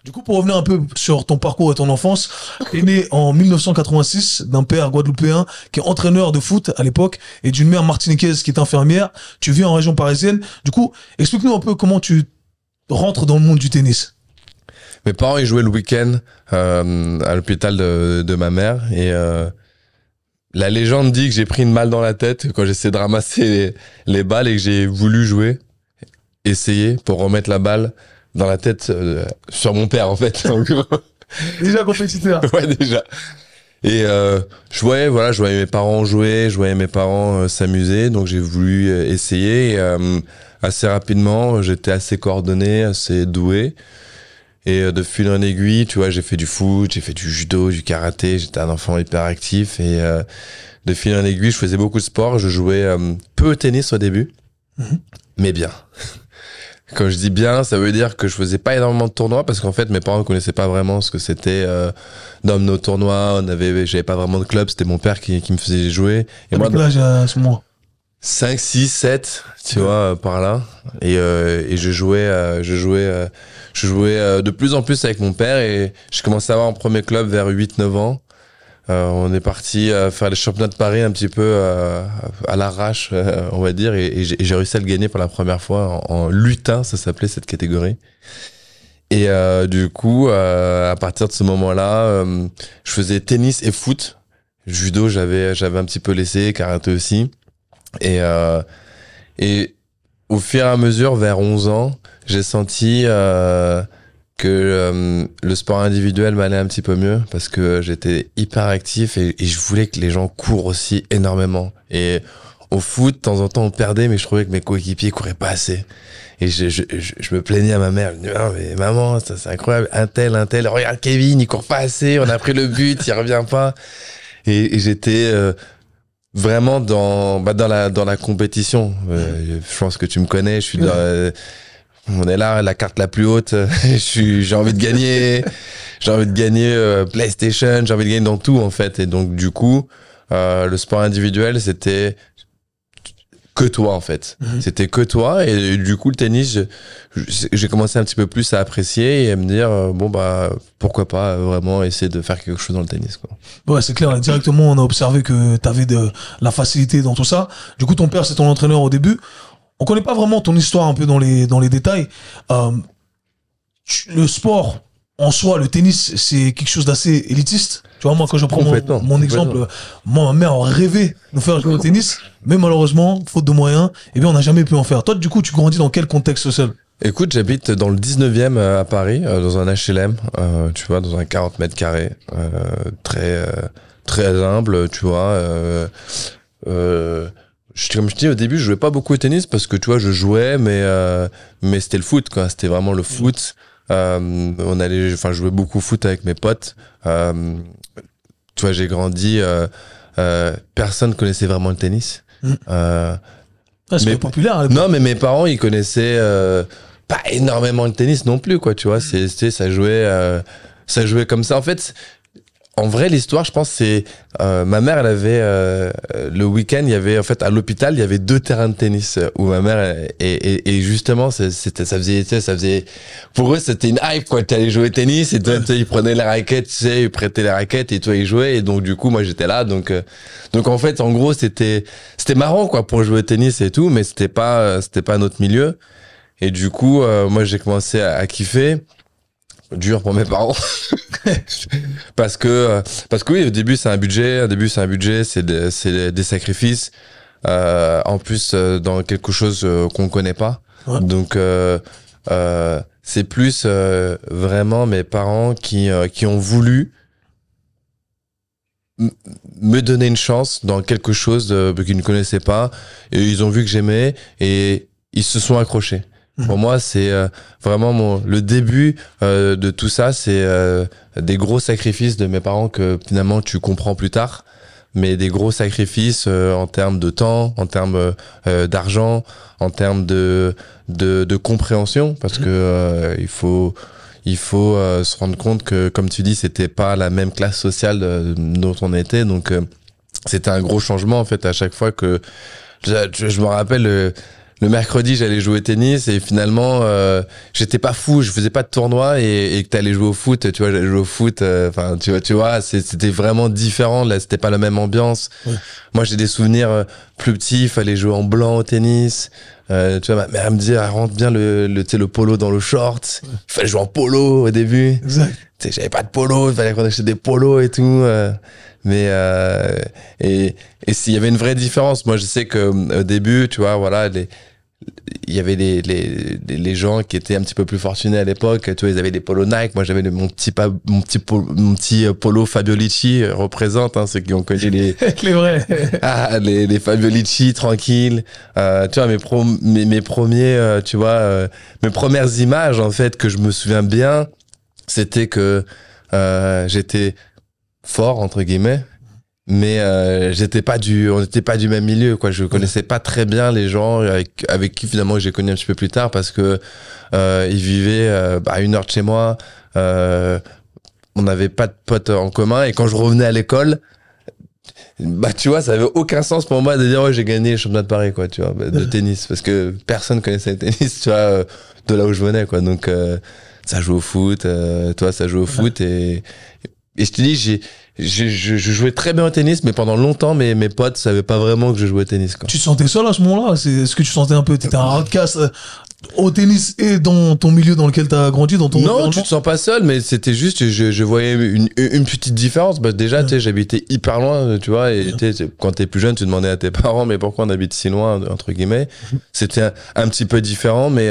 Du coup, pour revenir un peu sur ton parcours et ton enfance, t'es né en 1986 d'un père guadeloupéen qui est entraîneur de foot à l'époque et d'une mère martiniquaise qui est infirmière. Tu vis en région parisienne. Du coup, explique-nous un peu comment tu rentres dans le monde du tennis. Mes parents, ils jouaient le week-end à l'hôpital de ma mère et la légende dit que j'ai pris une balle dans la tête quand j'essayais de ramasser les balles et que j'ai voulu essayer pour remettre la balle dans la tête sur mon père en fait. Donc, Déjà compétiteur. ouais, déjà. Et je voyais mes parents jouer, je voyais mes parents s'amuser, donc j'ai voulu essayer. Et, assez rapidement, j'étais assez coordonné, assez doué. Et de fil en aiguille, tu vois, j'ai fait du foot, j'ai fait du judo, du karaté, j'étais un enfant hyper actif. Et de fil en aiguille, je faisais beaucoup de sport, je jouais peu au tennis au début, mais bien. Quand je dis bien, ça veut dire que je faisais pas énormément de tournois parce qu'en fait, mes parents ne connaissaient pas vraiment ce que c'était d'emmener nos tournois. J'avais pas vraiment de club, c'était mon père qui me faisait jouer. Et moi, quel âge à ce moment? 5, 6, 7, tu vois, par là. Et je jouais de plus en plus avec mon père et je commençais à avoir un premier club vers 8-9 ans. On est parti faire les championnats de Paris un petit peu à l'arrache, on va dire, et j'ai réussi à le gagner pour la première fois en lutin, ça s'appelait cette catégorie. Et du coup, à partir de ce moment-là, je faisais tennis et foot. Judo, j'avais un petit peu laissé, karaté aussi. Et au fur et à mesure, vers 11 ans, j'ai senti que le sport individuel m'allait un petit peu mieux parce que j'étais hyper actif et je voulais que les gens courent aussi énormément. Et au foot, de temps en temps, on perdait, mais je trouvais que mes coéquipiers couraient pas assez. Et je me plaignais à ma mère. Je me disais, non, mais maman, ça, c'est incroyable. Un tel, regarde Kevin, il court pas assez, on a pris le but, il revient pas. Et j'étais vraiment dans la compétition. Je pense que tu me connais, je suis on est là, la carte la plus haute. J'ai envie de gagner. J'ai envie de gagner PlayStation. J'ai envie de gagner dans tout, en fait. Et donc, du coup, le sport individuel, c'était que toi, en fait. C'était que toi. Et du coup, le tennis, j'ai commencé un petit peu plus à apprécier et à me dire, bon, bah, pourquoi pas vraiment essayer de faire quelque chose dans le tennis, quoi. Ouais, c'est clair. Directement, on a observé que t'avais de la facilité dans tout ça. Du coup, ton père, c'est ton entraîneur au début. On connaît pas vraiment ton histoire un peu dans les détails. Le sport en soi, le tennis, c'est quelque chose d'assez élitiste. Tu vois, moi, quand je prends mon exemple, moi, ma mère rêvait de nous faire jouer au tennis, mais malheureusement, faute de moyens, eh bien, on n'a jamais pu en faire. Toi, du coup, tu grandis dans quel contexte social? Écoute, j'habite dans le 19e à Paris, dans un HLM, tu vois, dans un 40 mètres carrés, très humble, tu vois. Comme je dis au début, je jouais pas beaucoup au tennis parce que tu vois, je jouais, mais c'était le foot, quoi. C'était vraiment le foot. Je jouais beaucoup au foot avec mes potes. Tu vois, j'ai grandi. Personne connaissait vraiment le tennis. C'était populaire. Non, mais mes parents, ils connaissaient pas énormément le tennis non plus, quoi. Tu vois, ça jouait comme ça. En fait. En vrai, l'histoire, je pense, c'est ma mère, elle avait le week-end, il y avait en fait à l'hôpital, il y avait 2 terrains de tennis où ma mère et justement, ça faisait pour eux, c'était une hype, quoi. Tu allais jouer au tennis et toi, ils prenaient les raquettes, tu sais, ils prêtaient les raquettes et toi ils jouaient et donc du coup, moi j'étais là, donc en fait, en gros, c'était marrant, quoi, pour jouer au tennis et tout, mais c'était pas notre milieu et du coup, moi j'ai commencé à kiffer. Dur pour mes parents parce que oui, au début c'est un budget, c'est des sacrifices en plus dans quelque chose qu'on connaît pas. Ouais. Donc c'est plus vraiment mes parents qui ont voulu me donner une chance dans quelque chose qu'ils ne connaissaient pas et ils ont vu que j'aimais et ils se sont accrochés. Pour moi, c'est vraiment le début de tout ça. C'est des gros sacrifices de mes parents que finalement tu comprends plus tard, mais des gros sacrifices en termes de temps, en termes d'argent, en termes de compréhension, parce que il faut se rendre compte que, comme tu dis, c'était pas la même classe sociale dont on était, donc c'était un gros changement en fait à chaque fois que je me rappelle. le mercredi, j'allais jouer au tennis et finalement, j'étais pas fou, je faisais pas de tournoi et que t'allais jouer au foot, tu vois, j'allais jouer au foot, enfin, tu vois, c'était vraiment différent, là, c'était pas la même ambiance. Ouais. Moi, j'ai des souvenirs plus petits, il fallait jouer en blanc au tennis. Tu vois, ma mère me dit, rentre bien le polo dans le short. Ouais. Il fallait jouer en polo au début. Exact. Tu sais, j'avais pas de polo, il fallait qu'on achète des polos et tout. Mais et s'il y avait une vraie différence, moi je sais que au début, tu vois, voilà, il y avait les gens qui étaient un petit peu plus fortunés à l'époque, tu vois, ils avaient des polos Nike, moi j'avais mon petit polo Fabiolici représente, hein, ceux qui ont connu les vrais les Fabiolici tranquilles, tu vois, mes premiers tu vois, mes premières images en fait que je me souviens bien, c'était que j'étais fort entre guillemets, mais on n'était pas du même milieu, quoi. Je connaissais pas très bien les gens avec qui finalement j'ai connu un petit peu plus tard, parce que ils vivaient à 1 heure de chez moi, on n'avait pas de potes en commun, et quand je revenais à l'école, bah tu vois, ça avait aucun sens pour moi de dire ouais, j'ai gagné le championnat de Paris, quoi, tu vois, de tennis, parce que personne connaissait le tennis, tu vois, de là où je venais, quoi. Donc ça joue au foot, toi ça joue au foot, et je te dis, je jouais très bien au tennis, mais pendant longtemps, mes potes savaient pas vraiment que je jouais au tennis, quoi. Tu te sentais seul à ce moment-là? Est-ce que tu sentais un peu, t'étais un outcast au tennis et dans ton milieu dans lequel t'as grandi, dans ton Non, tu te sens pas seul, mais c'était juste, je voyais une petite différence. Bah, déjà, tu sais, j'habitais hyper loin, tu vois, et quand t'es plus jeune, tu demandais à tes parents, mais pourquoi on habite si loin, entre guillemets. C'était un petit peu différent, mais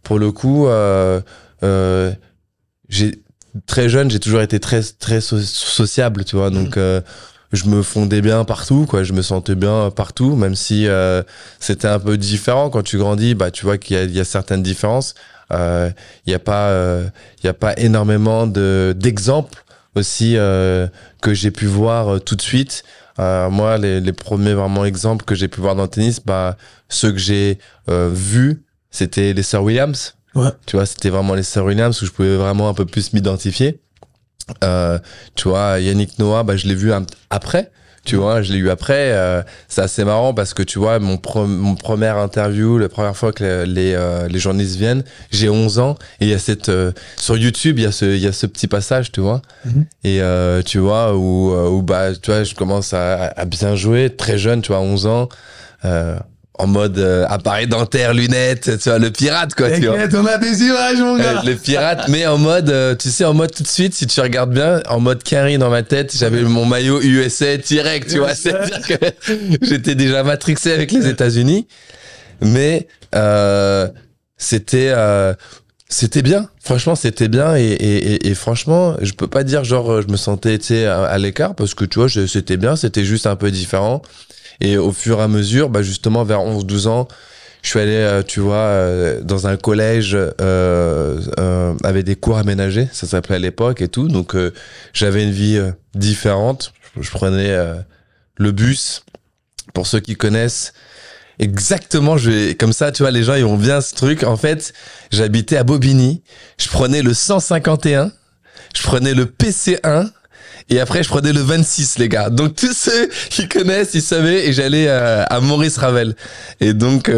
pour le coup, très jeune, j'ai toujours été très sociable, tu vois, donc je me fondais bien partout, quoi, je me sentais bien partout, même si c'était un peu différent quand tu grandis, bah tu vois qu'il y a certaines différences. Il y a pas énormément d'exemples aussi que j'ai pu voir tout de suite. Moi, les premiers vraiment exemples que j'ai pu voir dans le tennis, bah ceux que j'ai vus, c'était les sœurs Williams. Ouais. Tu vois, c'était vraiment les sœurs Williams où je pouvais vraiment un peu plus m'identifier. Tu vois, Yannick Noah, bah, je l'ai vu après. Tu vois, je l'ai eu après. C'est assez marrant parce que tu vois, mon première interview, la première fois que les journalistes viennent, j'ai 11 ans et il y a sur YouTube, il y a ce petit passage, tu vois. Et tu vois, où bah, tu vois, je commence à bien jouer, très jeune, tu vois, 11 ans. En mode appareil dentaire, lunettes, tu vois, le pirate, quoi. Tu vois. On a des images, mon gars. Le pirate, mais en mode, tu sais, en mode tout de suite, si tu regardes bien, en mode carry dans ma tête, j'avais mon maillot USA direct, tu vois. C'est-à-dire que j'étais déjà matrixé avec les États-Unis, mais c'était bien. Franchement, c'était bien, et franchement, je peux pas dire genre je me sentais, tu sais, à l'écart, parce que tu vois, c'était bien, c'était juste un peu différent. Et au fur et à mesure, bah justement, vers 11-12 ans, je suis allé, tu vois, dans un collège avec des cours aménagés, ça s'appelait à l'époque et tout. Donc, j'avais une vie différente. Je prenais le bus. Pour ceux qui connaissent, exactement, comme ça, tu vois, les gens, ils ont bien ce truc. En fait, j'habitais à Bobigny. Je prenais le 151. Je prenais le PC1. Et après, je prenais le 26, les gars. Donc, tous ceux qui connaissent, ils savaient. Et j'allais à Maurice Ravel. Et donc,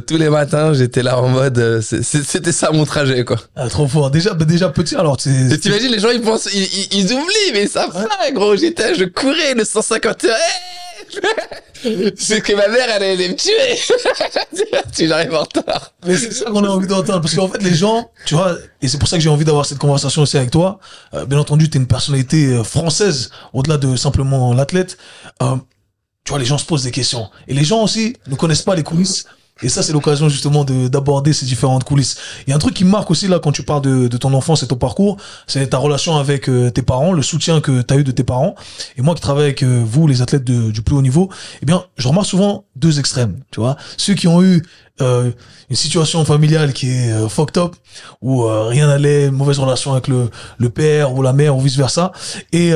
tous les matins, j'étais là en mode... c'était ça mon trajet, quoi. Ah, trop fort. Déjà petit, alors... T'imagines, les gens, ils pensent... Ils oublient, mais ça va, gros. Je courais le 151. C'est que ma mère, elle allait me tuer. Si j'arrive en retard. Mais c'est ça qu'on a envie d'entendre. Parce qu'en fait, les gens, tu vois, et c'est pour ça que j'ai envie d'avoir cette conversation aussi avec toi. Bien entendu, t'es une personnalité française, au-delà de simplement l'athlète. Tu vois, les gens se posent des questions. Et les gens aussi ne connaissent pas les coulisses. Et ça, c'est l'occasion justement d'aborder ces différentes coulisses. Il y a un truc qui me marque aussi là quand tu parles de ton enfance et ton parcours, c'est ta relation avec tes parents, le soutien que tu as eu de tes parents. Et moi qui travaille avec vous, les athlètes du plus haut niveau, eh bien, je remarque souvent deux extrêmes, tu vois. Ceux qui ont eu une situation familiale qui est fucked up, où rien n'allait, mauvaise relation avec le père ou la mère ou vice versa, et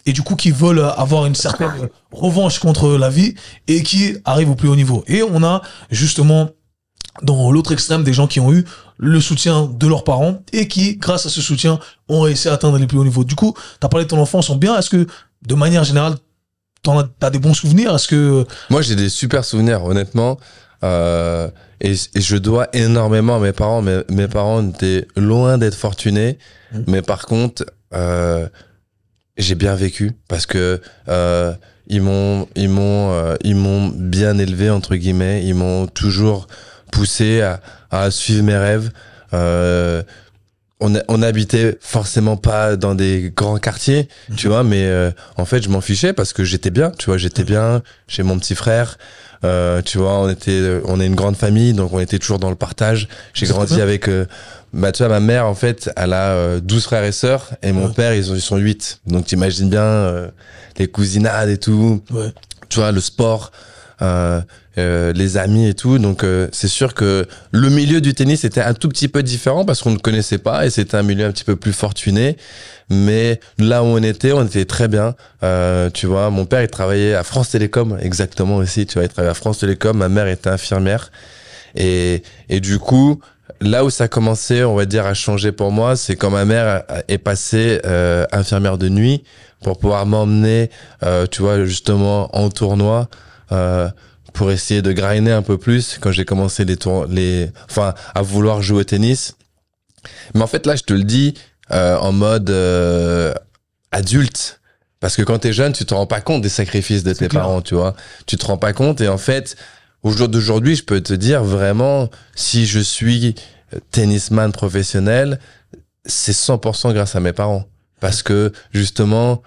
du coup qui veulent avoir une certaine revanche contre la vie et qui arrivent au plus haut niveau. Et on a justement dans l'autre extrême des gens qui ont eu le soutien de leurs parents et qui, grâce à ce soutien, ont réussi à atteindre les plus hauts niveaux. Du coup, t'as parlé de ton enfance en bien. Est-ce que, de manière générale, t'as des bons souvenirs? Est-ce que... Moi, j'ai des super souvenirs, honnêtement. Et je dois énormément à mes parents. Mes parents étaient loin d'être fortunés, mais par contre, j'ai bien vécu parce que ils m'ont bien élevé entre guillemets. Ils m'ont toujours poussé à suivre mes rêves. On habitait forcément pas dans des grands quartiers, tu vois, mais en fait je m'en fichais parce que j'étais bien, tu vois, j'étais bien chez mon petit frère. Tu vois, on est une grande famille, donc on était toujours dans le partage. J'ai grandi avec, tu vois, ma mère, en fait, elle a 12 frères et sœurs, et mon père, ils sont 8. Donc t'imagines bien les cousinades et tout, tu vois, le sport, les amis et tout. Donc c'est sûr que le milieu du tennis était un tout petit peu différent parce qu'on ne connaissait pas et c'était un milieu un petit peu plus fortuné. Mais là où on était très bien. Tu vois, mon père il travaillait à France Télécom exactement aussi. Tu vois, il travaillait à France Télécom. Ma mère était infirmière et du coup là où ça a commencé, on va dire, à changer pour moi, c'est quand ma mère est passée infirmière de nuit pour pouvoir m'emmener, tu vois, justement en tournoi. Pour essayer de grinder un peu plus quand j'ai commencé à vouloir jouer au tennis. Mais en fait, là, je te le dis en mode adulte. Parce que quand t'es jeune, tu te rends pas compte des sacrifices de tes parents, tu vois. Tu te rends pas compte. Et en fait, au jour d'aujourd'hui, je peux te dire vraiment, si je suis tennisman professionnel, c'est 100% grâce à mes parents. Parce que, justement,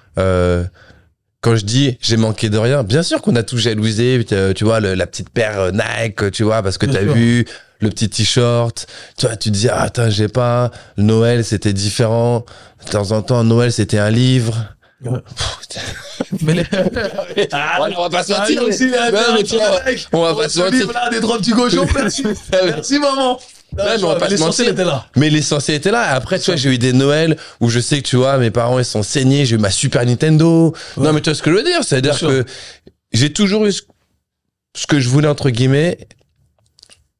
quand je dis j'ai manqué de rien, bien sûr qu'on a tout jalousé, tu vois, la petite paire Nike, tu vois, parce que t'as vu le petit t-shirt, tu vois, tu te dis, ah, attends, j'ai pas, Noël, c'était différent, de temps en temps, Noël, c'était un livre. Ouais. Mais on va pas se mentir. On va pas se mentir. Là, des trois petits cochons, merci. Merci, maman. L'essentiel était là. Mais l'essentiel était là. Après, tu vois, j'ai eu des Noëls où je sais que, tu vois, mes parents, ils sont saignés. J'ai eu ma Super Nintendo. Ouais. Non, mais tu vois ce que je veux dire? C'est-à-dire que j'ai toujours eu ce que je voulais, entre guillemets.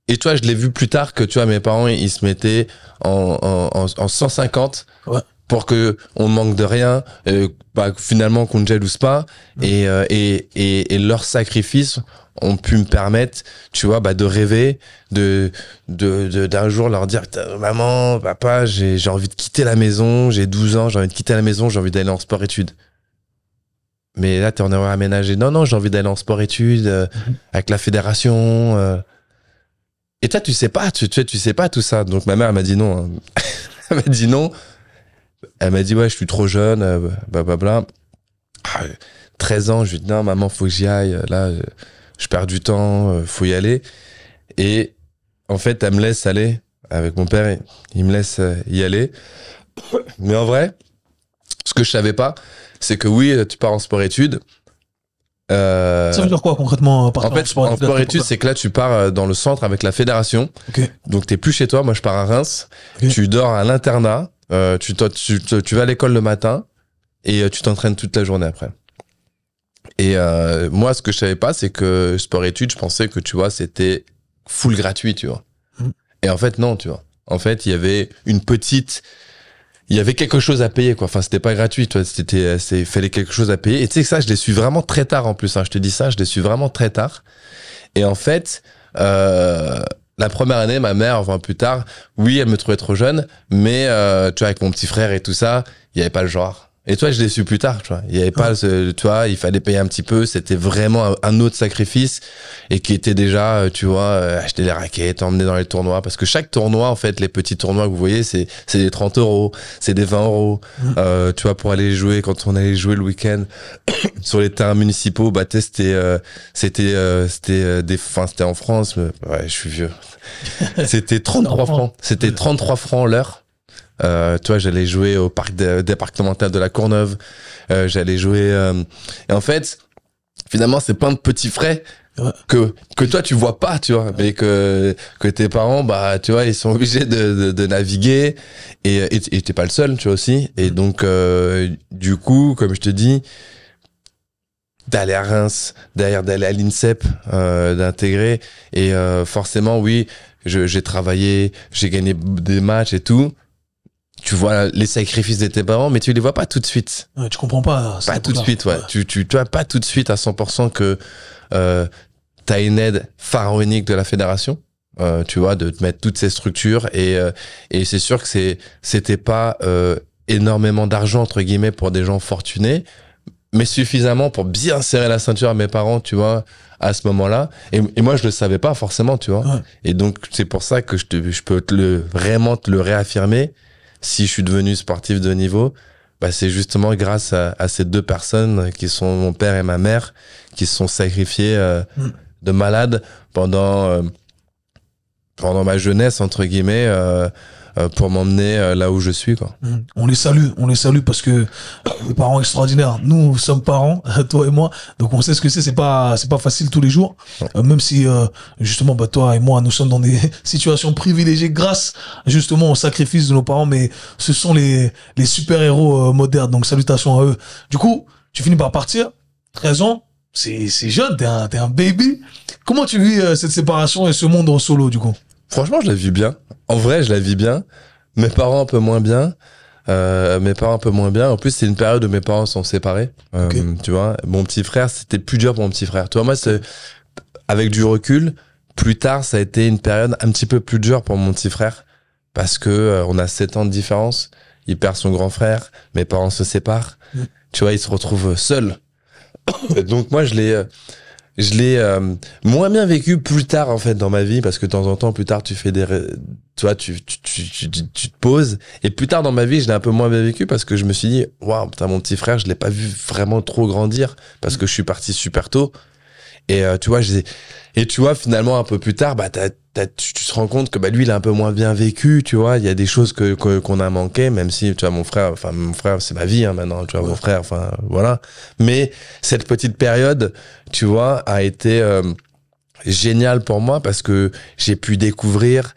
Et tu vois, je l'ai vu plus tard que, tu vois, mes parents, ils se mettaient en 150. Ouais. Pour que on manque de rien, finalement qu'on ne jalouse pas, et leurs sacrifices ont pu me permettre, tu vois, de rêver, d'un jour leur dire, maman, papa, j'ai envie de quitter la maison, j'ai 12 ans, j'ai envie de quitter la maison, j'ai envie d'aller en sport-études. Mais là, t'es en erreur aménagée. Non, j'ai envie d'aller en sport-études, avec la fédération. Et toi, tu sais pas tout ça. Donc ma mère, elle m'a dit non. Hein. Elle m'a dit non. Elle m'a dit, ouais, je suis trop jeune, blablabla. 13 ans, je lui dis, non, maman, faut que j'y aille. Là, je perds du temps, faut y aller. Et en fait, elle me laisse aller avec mon père. Il me laisse y aller. Mais en vrai, ce que je savais pas, c'est que oui, tu pars en sport-études. Ça veut dire quoi concrètement en fait, en sport-études, c'est que là, tu pars dans le centre avec la fédération. Okay. Donc, t'es plus chez toi. Moi, je pars à Reims. Okay. Tu dors à l'internat. Tu vas à l'école le matin et tu t'entraînes toute la journée après. Et moi, ce que je savais pas, c'est que sport-études, je pensais que, tu vois, c'était full gratuit, tu vois. Et en fait, non, tu vois. En fait, il y avait quelque chose à payer, quoi. Enfin, c'était pas gratuit, tu vois. Fallait quelque chose à payer. Et tu sais que ça, je l'ai su vraiment très tard, en plus, hein. Je te dis ça, je l'ai su vraiment très tard. Et en fait, la première année, ma mère, enfin plus tard, oui, elle me trouvait trop jeune, mais tu vois, avec mon petit frère et tout ça, il y avait pas le genre. Et toi, je l'ai su plus tard, tu vois. Il y avait pas, tu vois, il fallait payer un petit peu. C'était vraiment un autre sacrifice et qui était déjà, tu vois, acheter des raquettes, emmener dans les tournois. Parce que chaque tournoi, en fait, les petits tournois que vous voyez, c'est des 30 €, c'est des 20 €. Tu vois, pour aller jouer, quand on allait jouer le week-end sur les terrains municipaux, c'était en France, mais ouais, je suis vieux. C'était 33 francs. C'était 33 francs l'heure. Tu vois, j'allais jouer au parc départemental de la Courneuve. J'allais jouer. Et en fait, finalement, c'est plein de petits frais que toi tu vois pas, tu vois, mais que tes parents, tu vois, ils sont obligés de naviguer. Et t'es pas le seul, tu vois aussi. Et donc, du coup, comme je te dis, d'aller à Reims, derrière d'aller à l'INSEP, d'intégrer. Et forcément, oui, j'ai travaillé, j'ai gagné des matchs et tout. Tu vois les sacrifices de tes parents, mais tu les vois pas tout de suite. Ouais, tu comprends pas. Pas tout de suite, ouais. Tu vois pas tout de suite à 100% que t'as une aide pharaonique de la fédération. Tu vois, de te mettre toutes ces structures et c'est sûr que c'était pas énormément d'argent entre guillemets pour des gens fortunés, mais suffisamment pour bien serrer la ceinture à mes parents, tu vois, à ce moment-là. Et moi, je le savais pas forcément, tu vois. Ouais. Et donc, c'est pour ça que je peux vraiment te le réaffirmer. Si je suis devenu sportif de haut niveau, bah, c'est justement grâce à ces deux personnes qui sont mon père et ma mère, qui se sont sacrifiés de malade pendant ma jeunesse, entre guillemets, pour m'emmener là où je suis, quoi. On les salue parce que les parents extraordinaires. Nous sommes parents, toi et moi, donc on sait ce que c'est pas facile tous les jours. Même si justement bah toi et moi nous sommes dans des situations privilégiées grâce justement au sacrifice de nos parents, mais ce sont les super-héros modernes. Donc salutations à eux. Du coup, tu finis par partir, 13 ans, c'est jeune, t'es un baby. Comment tu vis cette séparation et ce monde en solo du coup? Franchement, je la vis bien. En vrai, je la vis bien. Mes parents un peu moins bien. En plus, c'est une période où mes parents sont séparés. Okay. Tu vois, mon petit frère, c'était plus dur pour mon petit frère. Tu vois, moi, avec du recul, plus tard, ça a été une période un petit peu plus dure pour mon petit frère parce que on a 7 ans de différence. Il perd son grand frère. Mes parents se séparent. Tu vois, il se retrouve seul. Donc moi, je l'ai moins bien vécu plus tard en fait dans ma vie parce que de temps en temps plus tard tu fais tu vois tu te poses et plus tard dans ma vie je l'ai un peu moins bien vécu parce que je me suis dit waouh putain mon petit frère je l'ai pas vu vraiment trop grandir parce que je suis parti super tôt et tu vois finalement un peu plus tard bah tu te rends compte que bah lui il a un peu moins bien vécu, tu vois, il y a des choses qu'on a manqué, même si tu vois mon frère c'est ma vie hein, maintenant, tu vois mon frère, enfin voilà. Mais cette petite période, tu vois, a été géniale pour moi parce que j'ai pu découvrir,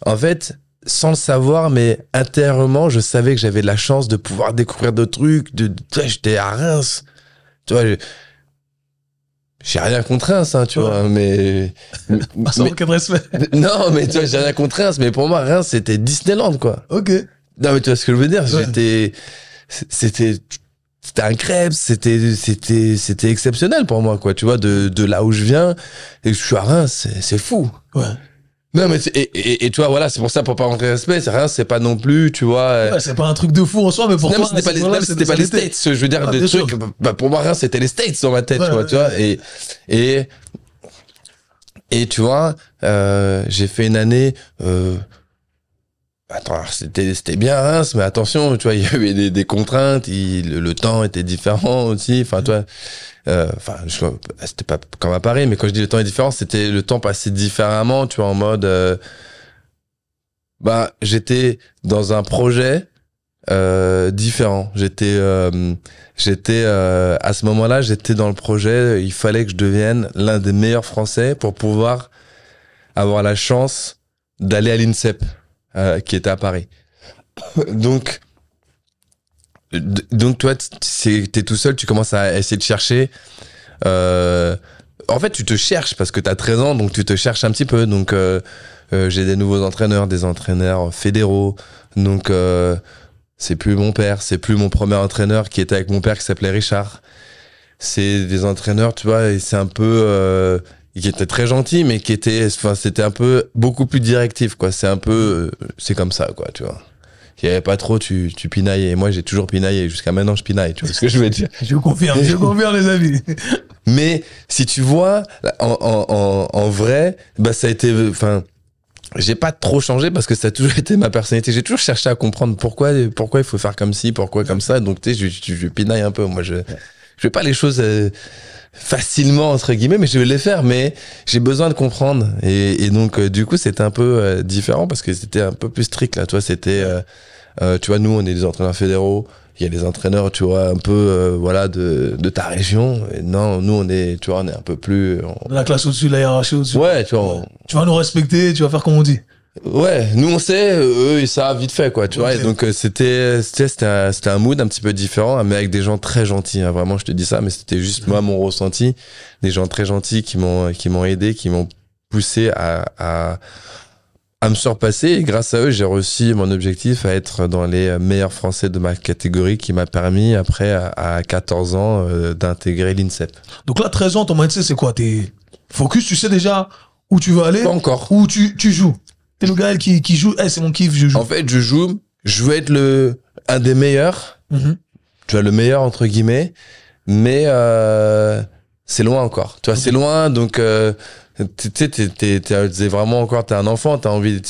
en fait sans le savoir, mais intérieurement, je savais que j'avais de la chance de pouvoir découvrir d'autres trucs. Tu vois, j'étais à Reims, tu vois. J'ai rien contre Reims, hein, tu vois, mais sans aucun respect. Non, mais tu vois, j'ai rien contre Reims, mais pour moi, Reims, c'était Disneyland, quoi. Ok. Non, mais tu vois ce que je veux dire? Ouais. C'était un crêpe, c'était exceptionnel pour moi, quoi. Tu vois, de là où je viens, et que je suis à Reims, c'est fou. Ouais. Non, mais et tu vois, voilà, c'est pour ça, pour pas manquer de respect, Reims, c'est pas non plus, tu vois. Ouais, c'est pas un truc de fou en soi, mais pour toi, c'était pas les States. Je veux dire, des trucs, bah, pour moi, Reims, c'était les States dans ma tête, tu vois, tu vois. Et tu vois, j'ai fait une année, attends, c'était bien Reims, mais attention, tu vois, il y avait des contraintes, le temps était différent aussi, enfin, toi, c'était pas comme à Paris, mais quand je dis le temps est différent, c'était le temps passé différemment, tu vois, en mode, bah, j'étais dans un projet, différent. J'étais à ce moment-là, j'étais dans le projet, il fallait que je devienne l'un des meilleurs Français pour pouvoir avoir la chance d'aller à l'INSEP, qui était à Paris. Donc toi, t'es tout seul, tu commences à essayer de chercher. En fait, tu te cherches parce que t'as 13 ans, donc tu te cherches un petit peu. Donc, j'ai des nouveaux entraîneurs, des entraîneurs fédéraux. Donc, c'est plus mon père, c'est plus mon premier entraîneur qui était avec mon père qui s'appelait Richard. C'est des entraîneurs, tu vois, et c'est un peu... qui était très gentil, mais c'était un peu beaucoup plus directif, quoi. C'est un peu... c'est comme ça, quoi, tu vois. Il y avait pas trop, tu pinaillais. Et moi, j'ai toujours pinaillé. Jusqu'à maintenant, je pinaille, tu vois ce que je veux dire. Je confirme, les amis. Mais si tu vois, en vrai, bah, ça a été... Enfin, j'ai pas trop changé parce que ça a toujours été ma personnalité. J'ai toujours cherché à comprendre pourquoi il faut faire comme ci, pourquoi comme ça. Donc, tu sais, je pinaille un peu. Moi, je fais pas les choses facilement, entre guillemets, mais je vais les faire. Mais j'ai besoin de comprendre. Et donc, du coup, c'était un peu différent parce que c'était un peu plus strict, là. Toi, c'était... tu vois, nous, on est des entraîneurs fédéraux. Il y a des entraîneurs, tu vois, un peu, voilà, de ta région. Et non, nous, on est un peu plus... La classe au-dessus, la hiérarchie au-dessus. Ouais, tu vois. Tu vas nous respecter, tu vas faire comme on dit. Ouais, nous, on sait, eux, ils savent vite fait, quoi, tu vois. Et donc, c'était un mood un petit peu différent, mais avec des gens très gentils, hein. Vraiment, je te dis ça, mais c'était juste moi, mon ressenti. Des gens très gentils qui m'ont aidé, qui m'ont poussé à à me surpasser. Et grâce à eux, j'ai réussi mon objectif à être dans les meilleurs Français de ma catégorie qui m'a permis, après, à 14 ans, d'intégrer l'INSEP. Donc là, 13 ans, ton mindset, c'est quoi? T'es focus, tu sais déjà où tu veux aller? Pas encore. Où tu joues? T'es le gars qui joue. C'est mon kiff, je joue. En fait, je veux être un des meilleurs. Tu vois, le meilleur, entre guillemets. Mais c'est loin encore. Tu vois, c'est loin, donc... t'es vraiment encore, t'es un enfant, t'as envie,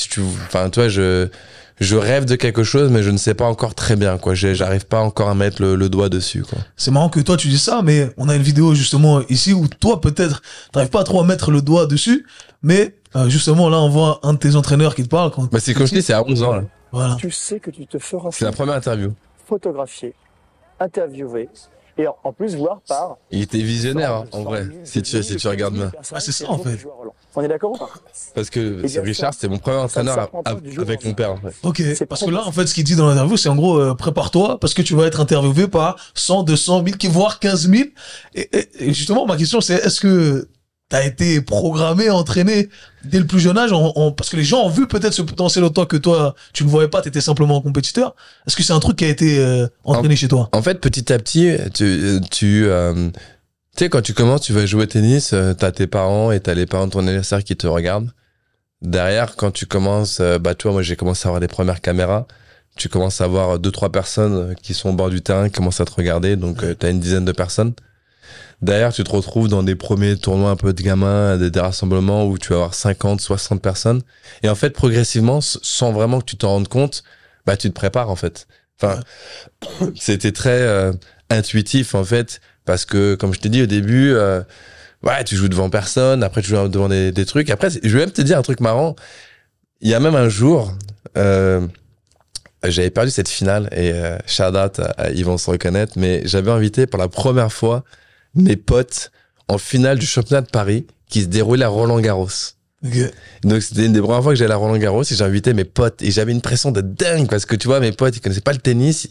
enfin, tu vois, je rêve de quelque chose, mais je ne sais pas encore très bien, quoi. J'arrive pas encore à mettre le doigt dessus, quoi. C'est marrant que toi, tu dis ça, mais on a une vidéo, justement, ici, où toi, peut-être, t'arrives pas trop à mettre le doigt dessus, mais, justement, là, on voit un de tes entraîneurs qui te parle. Bah, c'est comme je dis, c'est à 11 ans, là. Voilà. Tu sais que tu te feras C'est la première interview. photographier, interviewer, et en plus voir par... Il était visionnaire, hein, en vrai, si tu regardes bien. Ah, c'est ça, en fait. On est d'accord ou pas? Parce que Richard, c'était mon premier entraîneur avec mon père, en fait. Ok, parce que là, en fait, ce qu'il dit dans l'interview, c'est en gros, prépare-toi, parce que tu vas être interviewé par 100, 200, 1000, voire 15 000. Et justement, ma question, c'est, est-ce que t'as été programmé, entraîné dès le plus jeune âge, parce que les gens ont vu peut-être ce potentiel en toi que toi, tu ne voyais pas, t'étais simplement compétiteur. Est-ce que c'est un truc qui a été entraîné chez toi? En fait, petit à petit, tu sais, quand tu commences, tu vas jouer au tennis, t'as tes parents et t'as les parents de ton adversaire qui te regardent. Derrière, quand tu commences, bah, tu vois, moi, j'ai commencé à avoir les premières caméras. Tu commences à avoir 2-3 personnes qui sont au bord du terrain, qui commencent à te regarder. Donc, t'as une dizaine de personnes. Derrière, tu te retrouves dans des premiers tournois un peu de gamins, des rassemblements où tu vas avoir 50, 60 personnes. Et en fait, progressivement, sans vraiment que tu t'en rendes compte, bah, tu te prépares, en fait. Enfin, c'était très intuitif, en fait, parce que, comme je t'ai dit au début, ouais, tu joues devant personne, après tu joues devant des trucs. Après, je vais même te dire un truc marrant. Il y a même un jour, j'avais perdu cette finale, et shout out, ils vont se reconnaître, mais j'avais invité pour la première fois mes potes en finale du championnat de Paris qui se déroulait à Roland-Garros. Okay. Donc c'était une des premières fois que j'allais à Roland-Garros et j'ai invité mes potes et j'avais une pression de dingue parce que tu vois, mes potes, ils connaissaient pas le tennis.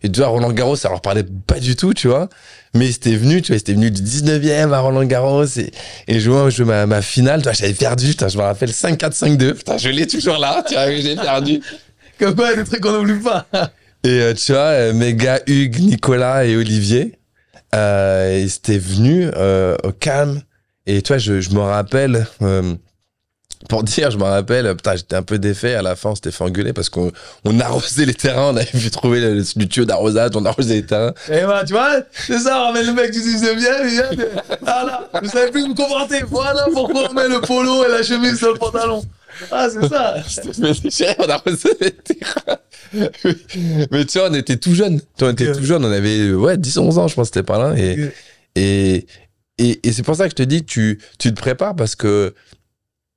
Et tu vois, Roland-Garros, ça leur parlait pas du tout, tu vois. Mais ils étaient venus, tu vois, ils étaient venus du 19e à Roland-Garros et je jouais ma finale, tu vois, j'avais perdu, putain, je me rappelle 5-4, 5-2, putain, je l'ai toujours là, tu vois, j'ai perdu. Comme quoi, des trucs qu'on n'oublie pas. Et tu vois, mes gars Hugues, Nicolas et Olivier, ils étaient venus au calme. Et tu vois, je me rappelle, pour dire, je me rappelle, putain, j'étais un peu défait. À la fin, on s'était fait engueuler parce qu'on arrosait les terrains. On avait vu trouver le tuyau d'arrosage, on arrosait les terrains. Et bah, tu vois, c'est ça, on ramène le mec du 19e, il vient de... Voilà, vous savez plus me confronter. Voilà pourquoi on met le polo et la chemise sur le pantalon. Ah, c'est ça. On arrosait les terrains. Mais tu vois, on était tout jeunes. On était tout jeunes. On avait, ouais, 10, 11 ans, je pense, c'était pas là. Et c'est pour ça que je te dis, tu te prépares parce que,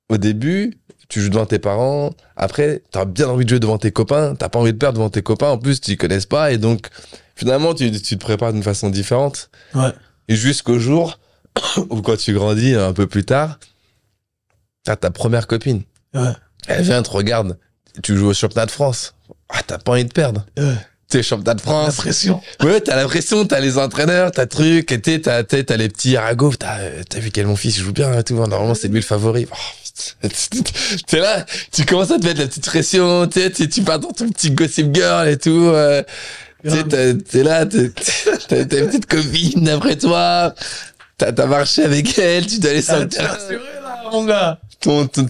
au début, tu joues devant tes parents. Après, t'as bien envie de jouer devant tes copains. T'as pas envie de perdre devant tes copains. En plus, tu les connaisses pas. Et donc, finalement, tu te prépares d'une façon différente. Ouais. Et jusqu'au jour où, quand tu grandis un peu plus tard, t'as ta première copine. Ouais. Elle vient, te regarde. Tu joues au championnat de France. Ah, t'as pas envie de perdre. Ouais. T'es championnat de France. La pression. Ouais, t'as la pression, t'as les entraîneurs, t'as truc, et t'as les petits ragots. T'as vu quel mon fils il joue bien et tout. Normalement, c'est lui le favori. Oh, t'es là, tu commences à te mettre la petite pression, tu pars dans ton petit gossip girl et tout. T'es là, t'as une petite copine après toi. T'as marché avec elle, tu dois aller sur le terrain. T'es rassuré, là, mon gars.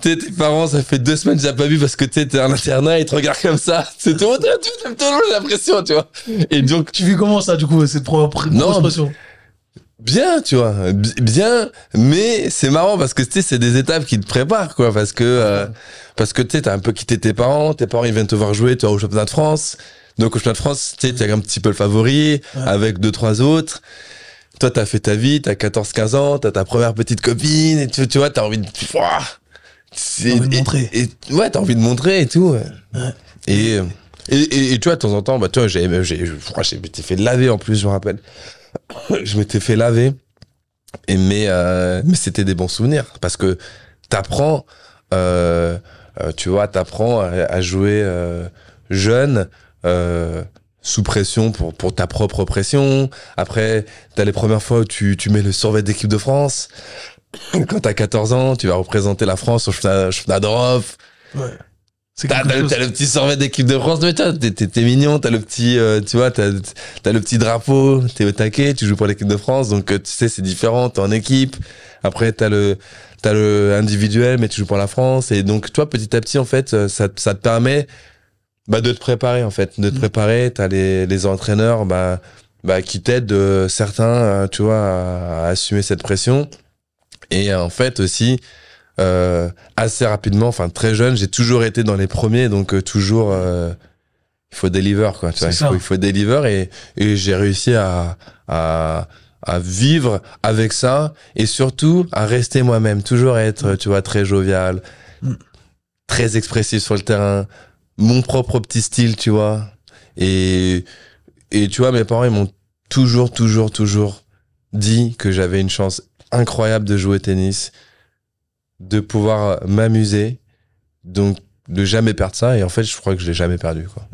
Tes parents, ça fait 2 semaines que j'ai pas vu parce que t'es en internat, ils te regardent comme ça. C'est tout le la pression, tu vois. Et donc. Tu vis comment ça, du coup, cette grosse pression? Bien, tu vois. Bien, mais c'est marrant parce que, tu sais, c'est des étapes qui te préparent, quoi. Parce que, tu sais, t'as un peu quitté tes parents, ils viennent te voir jouer, tu vois, au championnat de France. Donc, au championnat de France, tu sais, t'es un petit peu le favori, avec 2-3 autres. Toi, t'as fait ta vie, t'as 14-15 ans, t'as ta première petite copine, et tu vois, t'as envie de... T'as envie de montrer. Ouais, t'as envie de montrer et tout. Ouais. Et tu vois, de temps en temps, bah, tu vois, je m'étais fait laver en plus, je me rappelle. Je m'étais fait laver. Mais c'était des bons souvenirs. Parce que t'apprends, tu vois, à jouer jeune, sous pression pour ta propre pression. Après, t'as les premières fois où tu mets le survêt d'équipe de France. Quand t'as 14 ans, tu vas représenter la France au championnat d'Europe. Ouais. C'est T'as quelque chose. le petit survêt d'équipe de France, mais t'es mignon, t'as le petit, tu vois, t'as le petit drapeau, t'es au taquet, tu joues pour l'équipe de France, donc tu sais, c'est différent, t'es en équipe. Après, t'as le individuel, mais tu joues pour la France. Et donc, toi, petit à petit, en fait, ça te permet, bah, de te préparer, en fait. De te préparer, t'as les entraîneurs, qui t'aident, certains, tu vois, à assumer cette pression. Et en fait, aussi, assez rapidement, enfin très jeune, j'ai toujours été dans les premiers, donc toujours il faut deliver, quoi, tu vois, il faut deliver, et j'ai réussi à vivre avec ça, et surtout à rester moi-même, toujours être, tu vois, très jovial, très expressif sur le terrain, mon propre petit style, tu vois, et tu vois, mes parents, ils m'ont toujours dit que j'avais une chance incroyable de jouer au tennis, de pouvoir m'amuser, donc de jamais perdre ça, et en fait je crois que je l'ai jamais perdu, quoi.